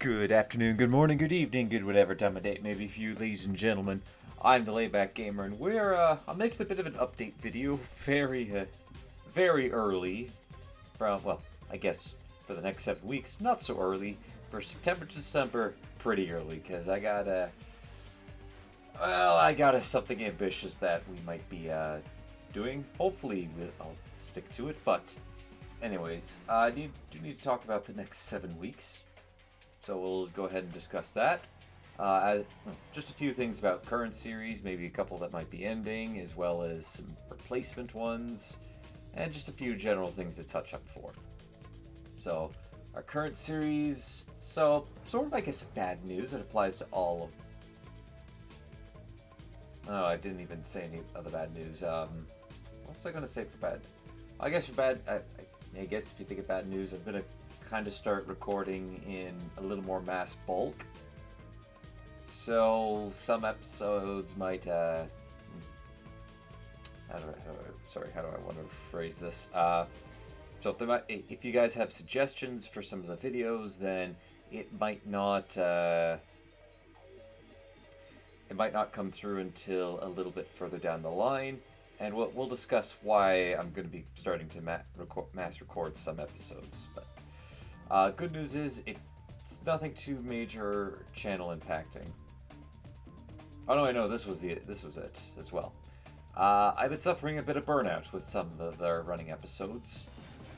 Good afternoon, good morning, good evening, good whatever time of day it may be for you, ladies and gentlemen. I'm the Layback Gamer, and I'm making a bit of an update video, very early, well, I guess for the next 7 weeks, not so early. For September to December, pretty early, because I got something ambitious that we might be, doing. Hopefully, I'll stick to it, but anyways, I do need to talk about the next 7 weeks. So we'll go ahead and discuss that. Just a few things about current series, maybe a couple that might be ending, as well as some replacement ones, and just a few general things to touch up for. So, our current series, sort of, I guess, bad news. It applies to all of... Oh, I didn't even say any other bad news. What was I going to say for bad? I guess for bad, I guess if you think of bad news, I'm going to kind of start recording in a little more mass bulk. So some episodes might how do I want to phrase this? So if you guys have suggestions for some of the videos, then it might not come through until a little bit further down the line, and we'll discuss why I'm going to be starting to mass record some episodes. But good news is it's nothing too major channel impacting. Oh no, I know this was it as well. I've been suffering a bit of burnout with some of their running episodes.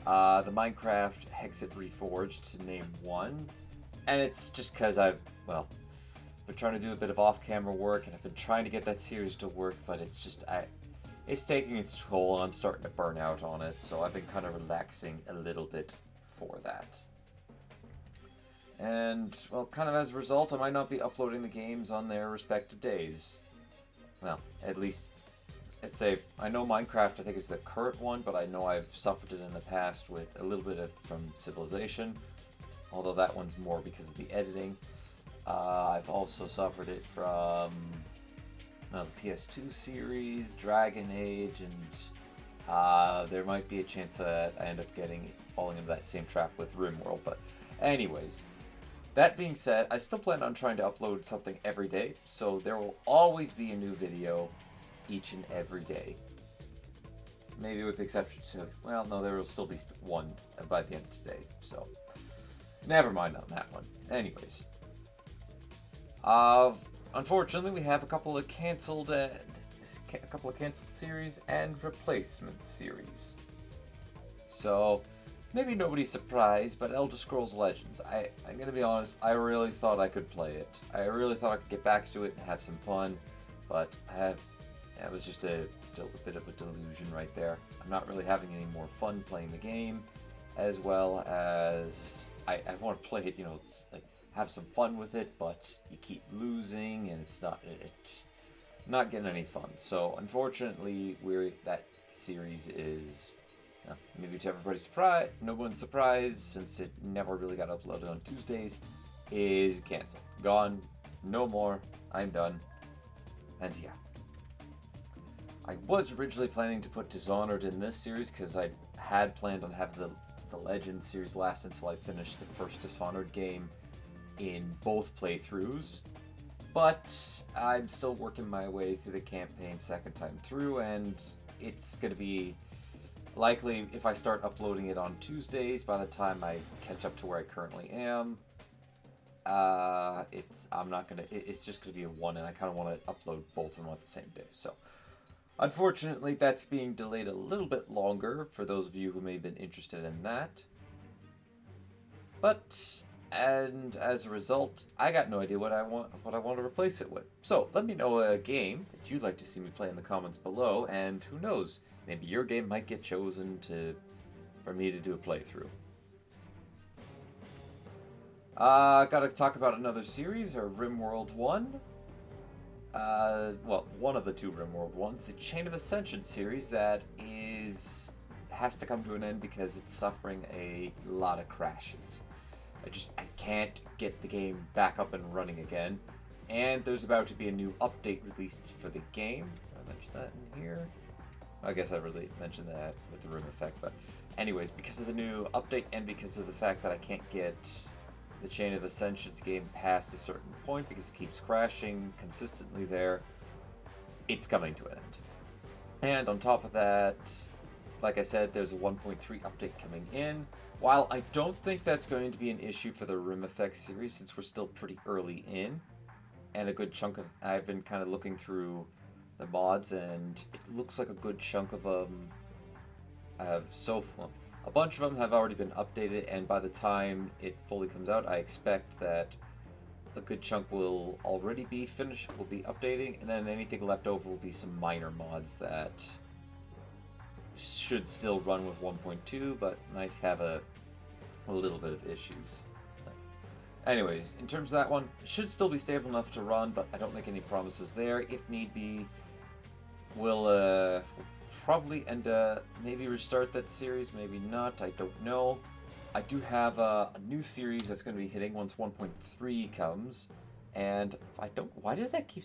The Minecraft Hexit Reforged, to name one, and it's just because I've been trying to do a bit of off-camera work, and I've been trying to get that series to work, but it's taking its toll, and I'm starting to burn out on it. So I've been kind of relaxing a little bit for that. And, well, kind of as a result, I might not be uploading the games on their respective days. Well, at least, let's say, I know Minecraft, I think, is the current one, but I know I've suffered it in the past with a little bit from Civilization, although that one's more because of the editing. I've also suffered it from the PS2 series, Dragon Age, and there might be a chance that I end up falling into that same trap with RimWorld, but anyways. That being said, I still plan on trying to upload something every day, so there will always be a new video each and every day. Maybe with the exception of, there will still be one by the end of today, so never mind on that one. Anyways. Unfortunately, we have a couple of canceled series and replacement series. So, maybe nobody's surprised, but Elder Scrolls Legends, I'm gonna be honest, I really thought I could play it. I really thought I could get back to it and have some fun, but it was just a bit of a delusion right there. I'm not really having any more fun playing the game, as well as I want to play it, have some fun with it, but you keep losing, and it's just not getting any fun. So unfortunately, that series is, maybe to everybody's surprise, no one's surprised, since it never really got uploaded on Tuesdays, is canceled. Gone. No more. I'm done. And yeah. I was originally planning to put Dishonored in this series, because I had planned on having the Legend series last until I finished the first Dishonored game in both playthroughs. But I'm still working my way through the campaign second time through, and it's going to be likely, if I start uploading it on Tuesdays, by the time I catch up to where I currently am, it's just gonna be a one, and I kind of want to upload both of them on the same day. So, unfortunately, that's being delayed a little bit longer for those of you who may have been interested in that. And as a result, I got no idea what I want to replace it with. So let me know a game that you'd like to see me play in the comments below, and who knows, maybe your game might get chosen for me to do a playthrough. Gotta talk about another series, or RimWorld 1. One of the two RimWorld ones, the Chain of Ascension series that has to come to an end because it's suffering a lot of crashes. I can't get the game back up and running again. And there's about to be a new update released for the game. Did I mention that in here? I guess I really mentioned that with the room effect, but anyways, because of the new update and because of the fact that I can't get the Chain of Ascensions game past a certain point because it keeps crashing consistently there, it's coming to an end. And on top of that, like I said, there's a 1.3 update coming in. While I don't think that's going to be an issue for the Rim Effect series since we're still pretty early in, and a good chunk of I've been kind of looking through the mods, and it looks like a good chunk of them have a bunch of them have already been updated, and by the time it fully comes out, I expect that a good chunk will already be finished, will be updating, and then anything left over will be some minor mods that should still run with 1.2, but might have a little bit of issues. Anyways, in terms of that one, it should still be stable enough to run, but I don't make any promises there. If need be, we'll probably maybe restart that series, maybe not, I don't know. I do have a new series that's going to be hitting once 1.3 comes, and why does that keep...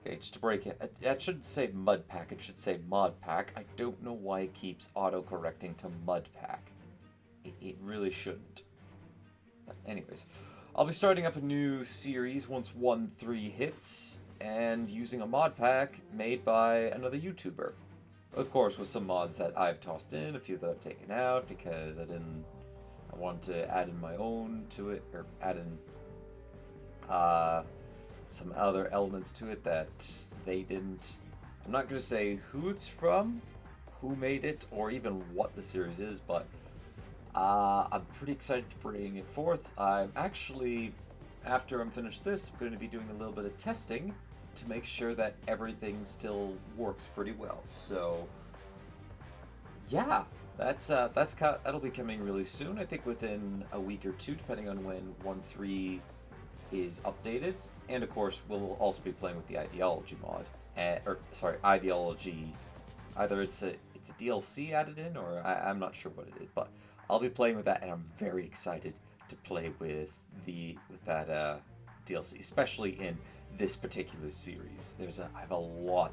Okay, just to break it, that shouldn't say Mud Pack, it should say Mod Pack. I don't know why it keeps auto-correcting to Mud Pack. It really shouldn't. But anyways, I'll be starting up a new series once 1.3 hits, and using a mod pack made by another YouTuber. Of course, with some mods that I've tossed in, a few that I've taken out because I wanted to add in my own to it, or add in some other elements to it that they didn't. I'm not going to say who it's from, who made it, or even what the series is, but I'm pretty excited to bring it forth. I'm actually, after I'm finished this, I'm going to be doing a little bit of testing to make sure that everything still works pretty well. So, yeah, that'll be coming really soon. I think within a week or two, depending on when 1.3 is updated. And of course, we'll also be playing with the ideology mod, ideology. Either it's a DLC added in, or I'm not sure what it is, but I'll be playing with that, and I'm very excited to play with that DLC, especially in this particular series. I have a lot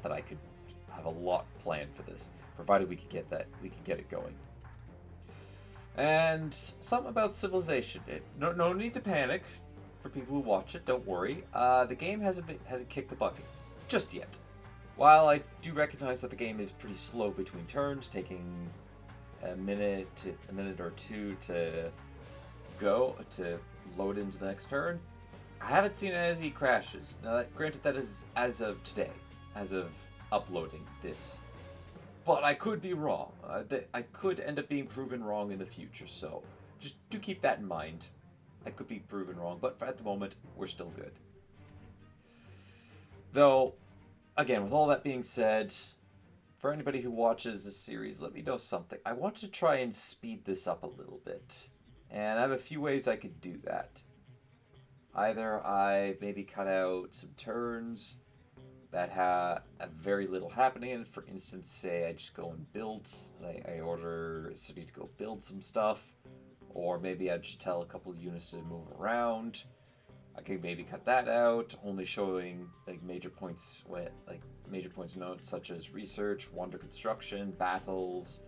planned for this, provided we could get it going. And something about Civilization. No need to panic for people who watch it. Don't worry. The game hasn't kicked the bucket just yet. While I do recognize that the game is pretty slow between turns, taking a minute or two to load into the next turn, I haven't seen any crashes. Now, granted, that is as of today, as of uploading this. But I could be wrong. I could end up being proven wrong in the future, so just do keep that in mind. I could be proven wrong, but at the moment, we're still good. Though, again, with all that being said, for anybody who watches this series, let me know something. I want to try and speed this up a little bit, and I have a few ways I could do that. Either I maybe cut out some turns that have very little happening in it. For instance, say I just go and build, I order a city to go build some stuff, or maybe I just tell a couple of units to move around. I could maybe cut that out, only showing major points notes such as research, wonder construction, battles,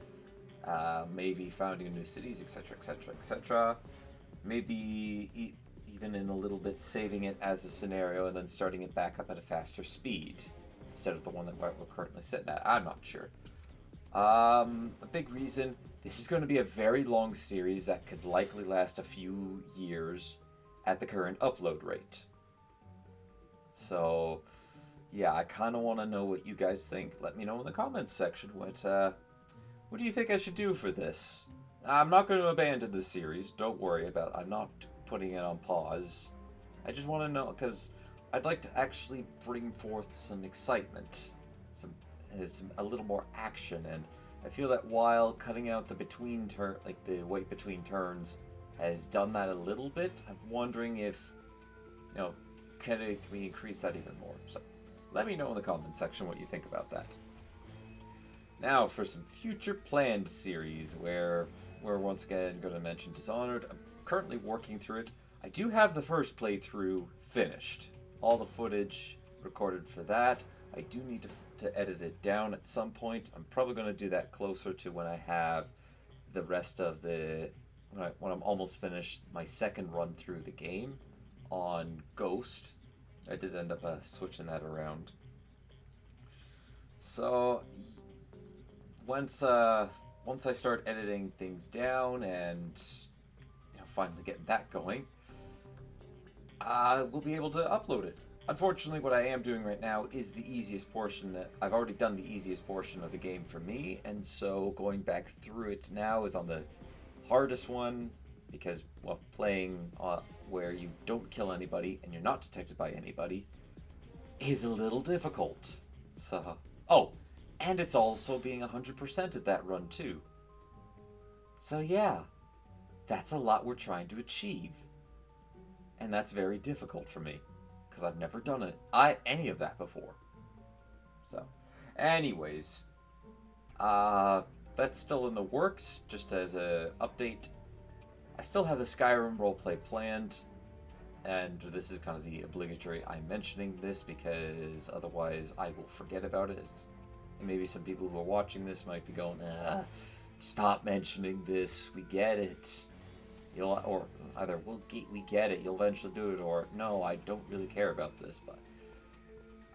maybe founding new cities, etc., etc., etc. Maybe even in a little bit saving it as a scenario and then starting it back up at a faster speed instead of the one that we're currently sitting at. I'm not sure. A big reason, this is going to be a very long series that could likely last a few years at the current upload rate. So, yeah, I kind of want to know what you guys think. Let me know in the comments section what do you think I should do for this? I'm not going to abandon this series. Don't worry about it. I'm not putting it on pause. I just want to know, because I'd like to actually bring forth some excitement, a little more action, and I feel that while cutting out the the wait between turns has done that a little bit, I'm wondering if, can we increase that even more? So let me know in the comments section what you think about that. Now for some future planned series where we're once again going to mention Dishonored. I'm currently working through it. I do have the first playthrough finished. All the footage recorded for that. I do need to edit it down at some point. I'm probably going to do that closer to when I have the rest of the when I'm almost finished my second run through the game on Ghost. I did end up switching that around. So once I start editing things down and finally getting that going, we'll be able to upload it. Unfortunately, what I am doing right now is the easiest portion. That I've already done the easiest portion of the game for me, and so going back through it now is on the hardest one because, well, playing where you don't kill anybody and you're not detected by anybody is a little difficult. So, oh, and it's also being 100% at that run too. So yeah, that's a lot we're trying to achieve, and that's very difficult for me because I've never done any of that before. So, anyways, that's still in the works. Just as a update, I still have the Skyrim roleplay planned, and this is kind of the obligatory. I'm mentioning this because otherwise I will forget about it. And maybe some people who are watching this might be going, stop mentioning this. We get it. Or either we get it, you'll eventually do it, or no, I don't really care about this. But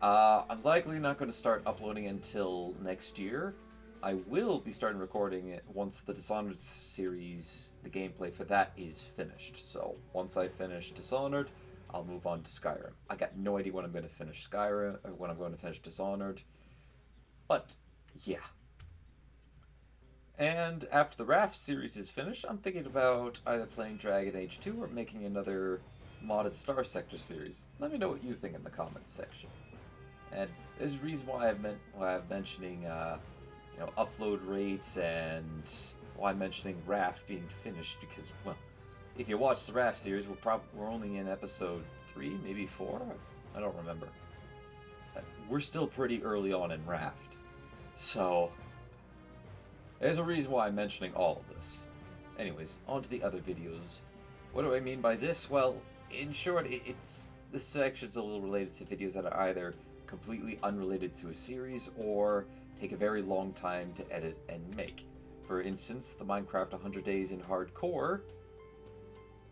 I'm likely not going to start uploading until next year. I will be starting recording it once the Dishonored series, the gameplay for that, is finished. So once I finish Dishonored, I'll move on to Skyrim. I got no idea when I'm going to finish Skyrim or when I'm going to finish Dishonored, but yeah. And after the Raft series is finished, I'm thinking about either playing Dragon Age 2 or making another modded Star Sector series. Let me know what you think in the comments section. And there's a reason why I'm mentioning upload rates and why I'm mentioning Raft being finished, because, well, if you watch the Raft series, we're only in episode 3, maybe 4. I don't remember. We're still pretty early on in Raft, so there's a reason why I'm mentioning all of this. Anyways, on to the other videos. What do I mean by this? Well, in short, this section's a little related to videos that are either completely unrelated to a series or take a very long time to edit and make. For instance, the Minecraft 100 Days in Hardcore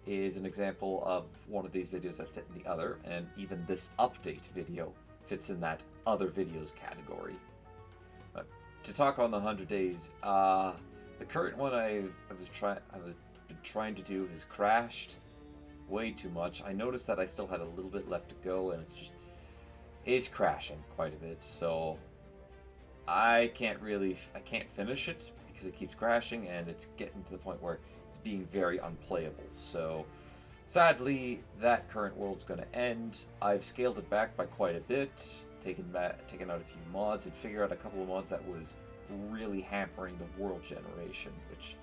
is an example of one of these videos that fit in the other, and even this update video fits in that other videos category. But to talk on the 100 Days, the current one I've been trying to do has crashed way too much. I noticed that I still had a little bit left to go, and it's crashing quite a bit, so I can't finish it because it keeps crashing, and it's getting to the point where it's being very unplayable. So sadly, that current world's going to end. I've scaled it back by quite a bit, taken out a few mods, and figured out a couple of mods that was really hampering the world generation, which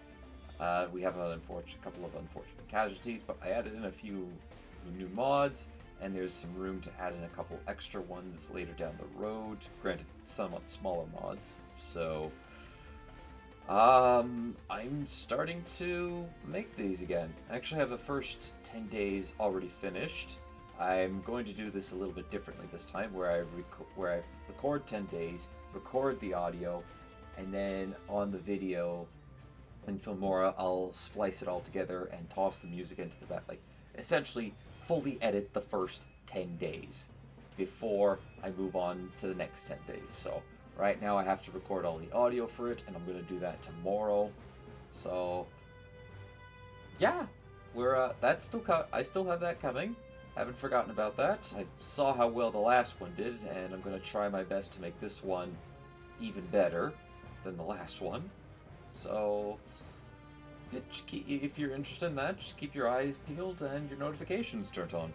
we have a couple of unfortunate casualties, but I added in a few new mods, and there's some room to add in a couple extra ones later down the road, granted somewhat smaller mods. So I'm starting to make these again. I actually have the first 10 days already finished. I'm going to do this a little bit differently this time, where I record 10 days, record the audio, and then on the video in Filmora, I'll splice it all together and toss the music into the back. Like, essentially, fully edit the first 10 days before I move on to the next 10 days. So right now I have to record all the audio for it, and I'm going to do that tomorrow. So yeah, I still have that coming. Haven't forgotten about that. I saw how well the last one did, and I'm going to try my best to make this one even better than the last one. So if you're interested in that, just keep your eyes peeled and your notifications turned on.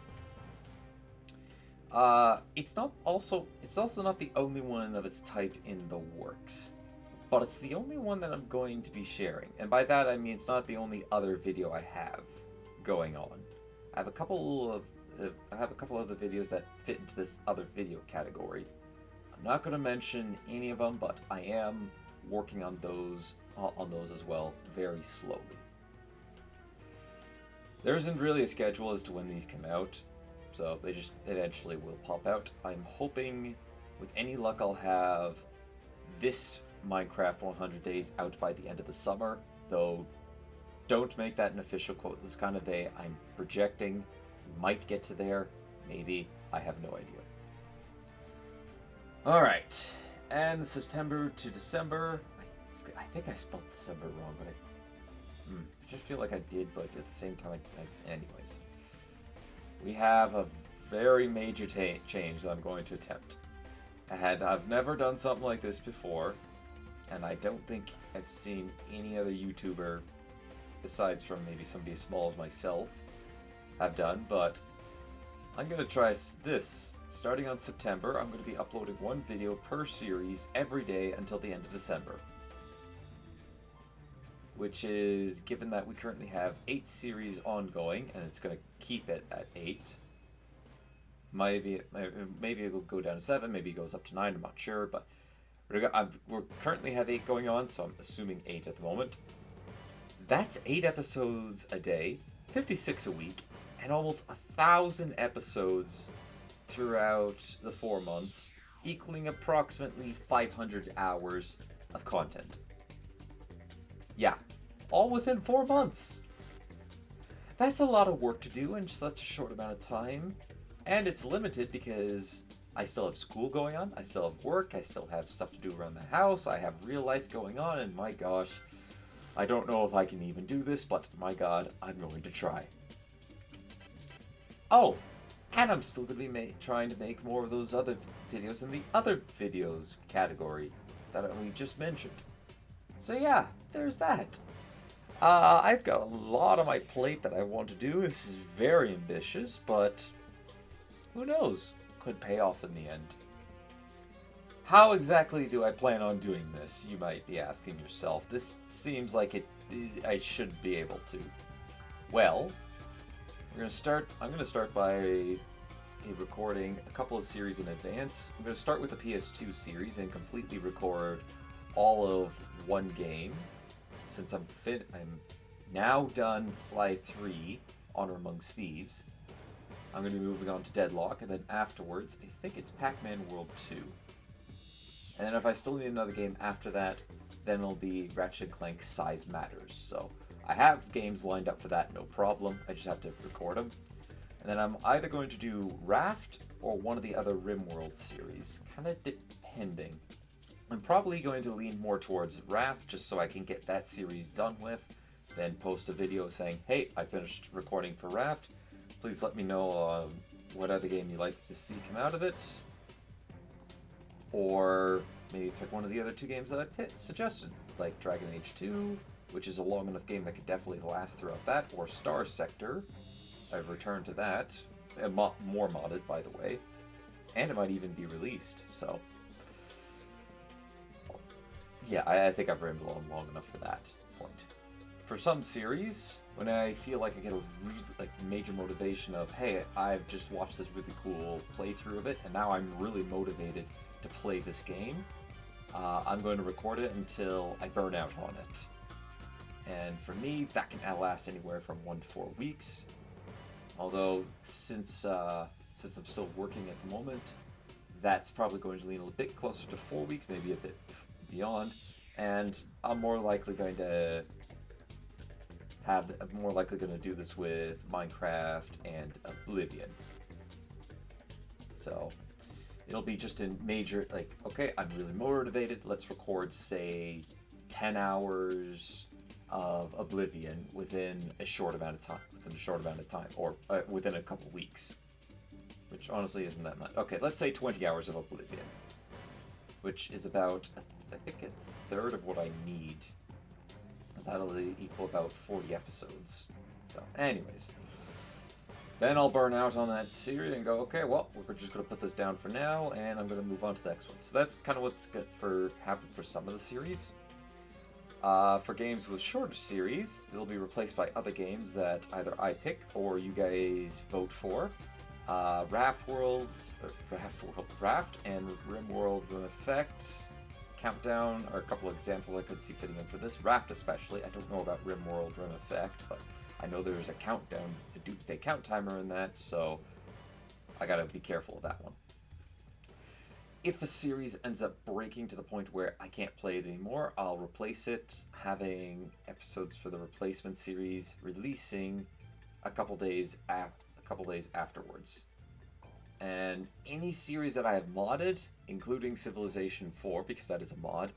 It's also not the only one of its type in the works, but it's the only one that I'm going to be sharing. And by that I mean it's not the only other video I have going on. I have a couple of other videos that fit into this other video category. I'm not going to mention any of them, but I am working on those as well, very slowly. There isn't really a schedule as to when these come out, so they just eventually will pop out. I'm hoping, with any luck, I'll have this Minecraft 100 Days out by the end of the summer, though Don't make that an official quote. This is kind of I'm projecting, might get to there, maybe, I have no idea. Alright, and September to December, I think I spelled December wrong, but I just feel like I did, but at the same time, anyways. We have a very major change that I'm going to attempt. I've never done something like this before, and I don't think I've seen any other YouTuber, besides from maybe somebody as small as myself, have done, but I'm going to try this. Starting on September, I'm going to be uploading one video per series every day until the end of December. Which is, given that we currently have 8 series ongoing, and it's going to keep it at 8. Maybe it will go down to 7, maybe it goes up to 9, I'm not sure, but we currently have 8 going on, so I'm assuming 8 at the moment. That's 8 episodes a day, 56 a week, and almost 1,000 episodes throughout the 4 months, equaling approximately 500 hours of content. Yeah, all within 4 months. That's a lot of work to do in such a short amount of time. And it's limited because I still have school going on, I still have work, I still have stuff to do around the house, I have real life going on, and my gosh, I don't know if I can even do this, but my god, I'm going to try. Oh, and I'm still going to be trying to make more of those other videos in the other videos category that we just mentioned. So yeah, there's that. I've got a lot on my plate that I want to do. This is very ambitious, but who knows? Could pay off in the end. How exactly do I plan on doing this? You might be asking yourself. This seems like I should be able to. Well, I'm going to start by recording a couple of series in advance. I'm going to start with the PS2 series and completely record all of one game. Since I'm now done Sly 3, Honor Amongst Thieves, I'm going to be moving on to Deadlock, and then afterwards, I think it's Pac-Man World 2. And then if I still need another game after that, then it'll be Ratchet & Clank Size Matters. So I have games lined up for that, no problem. I just have to record them. And then I'm either going to do Raft or one of the other RimWorld series, kind of depending. I'm probably going to lean more towards Raft, just so I can get that series done with, then post a video saying, hey, I finished recording for Raft. Please let me know what other game you'd like to see come out of it. Or maybe pick one of the other 2 games that I suggested, like Dragon Age 2, which is a long enough game that could definitely last throughout that, or Star Sector. I've returned to that. More modded, by the way. And it might even be released, so yeah, I think I've rambled on long enough for that point. For some series, when I feel like I get a major motivation of, hey, I've just watched this really cool playthrough of it, and now I'm really motivated to play this game, I'm going to record it until I burn out on it. And for me, that can last anywhere from 1 to 4 weeks. Although, since I'm still working at the moment, that's probably going to lean a bit closer to 4 weeks, maybe a bit beyond, and I'm more likely going to do this with Minecraft and Oblivion. So it'll be just in major, okay, I'm really motivated, let's record, say, 10 hours of Oblivion within a short amount of time, or within a couple weeks, which honestly isn't that much. Okay, let's say 20 hours of Oblivion, which is about, I think, a third of what I need. That'll equal about 40 episodes. So, anyways. Then I'll burn out on that series and go, okay, well, we're just going to put this down for now, and I'm going to move on to the next one. So that's kind of what's happened for some of the series. For games with shorter series, they'll be replaced by other games that either I pick or you guys vote for. Raft and RimWorld Rim Effect. Countdown are a couple of examples I could see fitting in for this. Raft especially. I don't know about RimWorld Rim Effect, but I know there's a countdown, a doomsday count timer in that, so I gotta be careful of that one. if a series ends up breaking to the point where I can't play it anymore, I'll replace it, having episodes for the replacement series releasing a couple days afterwards. And any series that I have modded, including Civilization 4, because that is a mod,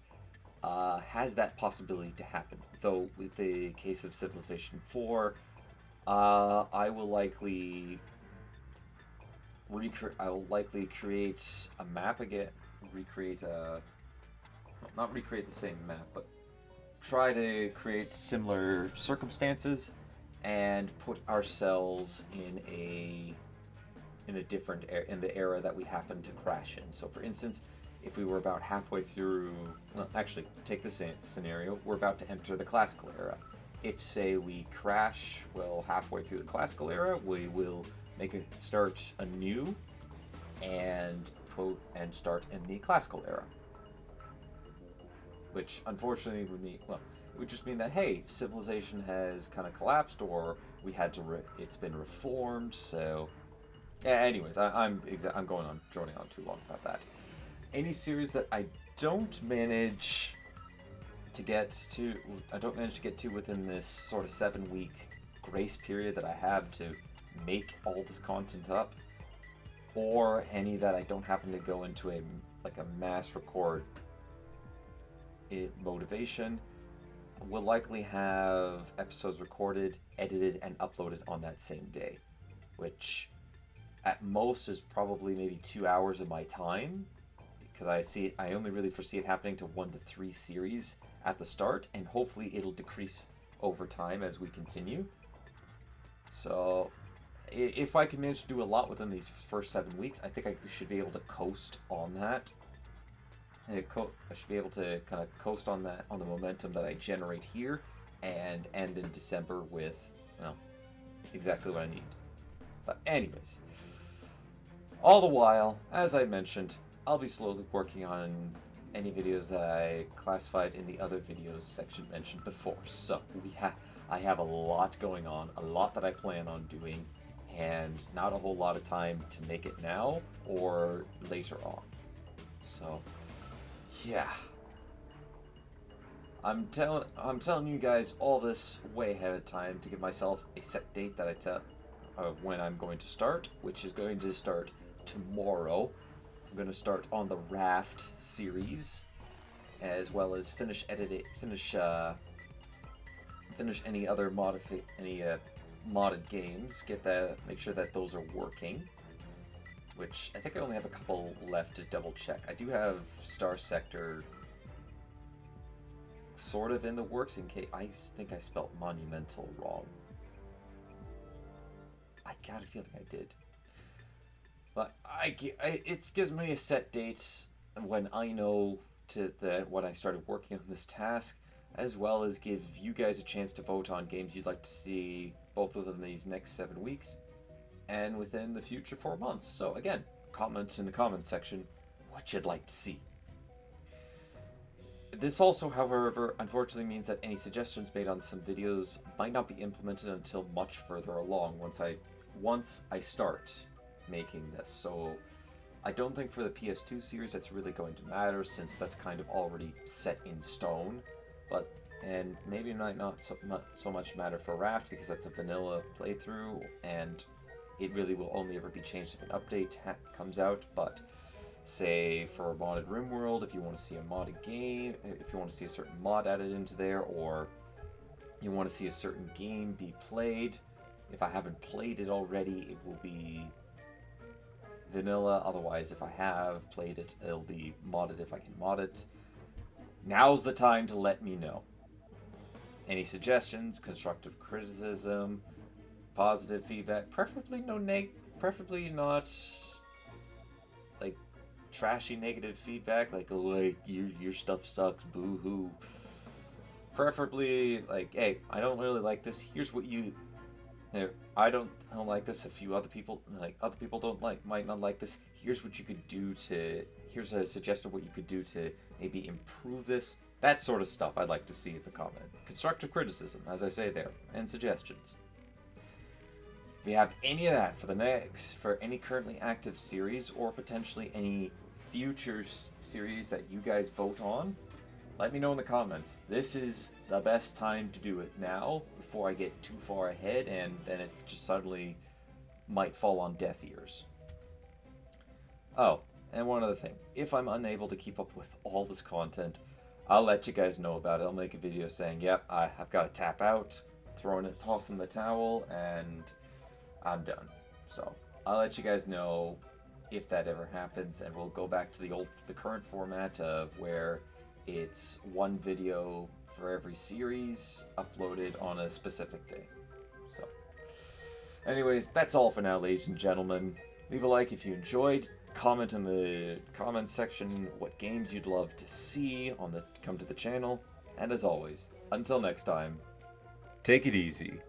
has that possibility to happen. Though with the case of Civilization 4, I will likely create a map again, not recreate the same map, but try to create similar circumstances and put ourselves in a different in the era that we happen to crash in. So for instance, if we were about halfway through, well, actually, take this scenario, we're about to enter the classical era. If, say, we crash, well, halfway through the classical era, we will start anew and start in the classical era. Which, unfortunately, would mean, well, it would just mean that, hey, civilization has kind of collapsed, or we had to, it's been reformed, so... Yeah, anyways, I'm droning on too long about that. Any series that I don't manage to get to within this sort of 7-week grace period that I have to make all this content up, or any that I don't happen to go into a mass record motivation, will likely have episodes recorded, edited, and uploaded on that same day, which at most is probably maybe 2 hours of my time, because I only really foresee it happening to 1 to 3 series at the start, and hopefully it'll decrease over time as we continue. So if I can manage to do a lot within these first 7 weeks, I think I should be able to coast on that. I should be able to kind of coast on that, on the momentum that I generate here, and end in December with, exactly what I need. But anyways, all the while, as I mentioned, I'll be slowly working on any videos that I classified in the other videos section mentioned before. So I have a lot going on, a lot that I plan on doing, and not a whole lot of time to make it now or later on. So yeah, I'm telling you guys all this way ahead of time to give myself a set date that I tell of when I'm going to start, which is going to start tomorrow. I'm going to start on the Raft series, as well as finish any other modded games. Make sure that those are working. Which I think I only have a couple left to double check. I do have Star Sector sort of in the works. In case I think I spelled monumental wrong. I got a feeling I did. But it gives me a set date when I know when I started working on this task, as well as give you guys a chance to vote on games you'd like to see both within these next 7 weeks and within the future 4 months. So again, comment in the comments section what you'd like to see. This also, however, unfortunately means that any suggestions made on some videos might not be implemented until much further along once I start making this. So I don't think for the PS2 series that's really going to matter, since that's kind of already set in stone. And maybe it might not so much matter for Raft, because that's a vanilla playthrough, and it really will only ever be changed if an update comes out. But say for a modded RimWorld, if you want to see a modded game, if you want to see a certain mod added into there, or you want to see a certain game be played, if I haven't played it already, it will be vanilla. Otherwise, if I have played it, it'll be modded if I can mod it. Now's the time to let me know. Any suggestions, constructive criticism, positive feedback, preferably not like trashy negative feedback, like, oh, like your stuff sucks, boo hoo. Preferably like, hey, I don't really like this. Here's what I don't like this. A few other people might not like this. Here's what you could do here's a suggestion of what you could do to maybe improve this. That sort of stuff I'd like to see in the comment. Constructive criticism, as I say there, and suggestions. If you have any of that for any currently active series, or potentially any future series that you guys vote on, let me know in the comments. This is the best time to do it now, before I get too far ahead and then it just suddenly might fall on deaf ears. Oh, and one other thing. If I'm unable to keep up with all this content, I'll let you guys know about it. I'll make a video saying, yep, I've got to tap out, tossing the towel, and I'm done. So I'll let you guys know if that ever happens, and we'll go back to the current format of where it's one video for every series uploaded on a specific day. So anyways, that's all for now, ladies and gentlemen. Leave a like if you enjoyed. Comment in the comments section what games you'd love to see come to the channel. And as always, until next time, take it easy.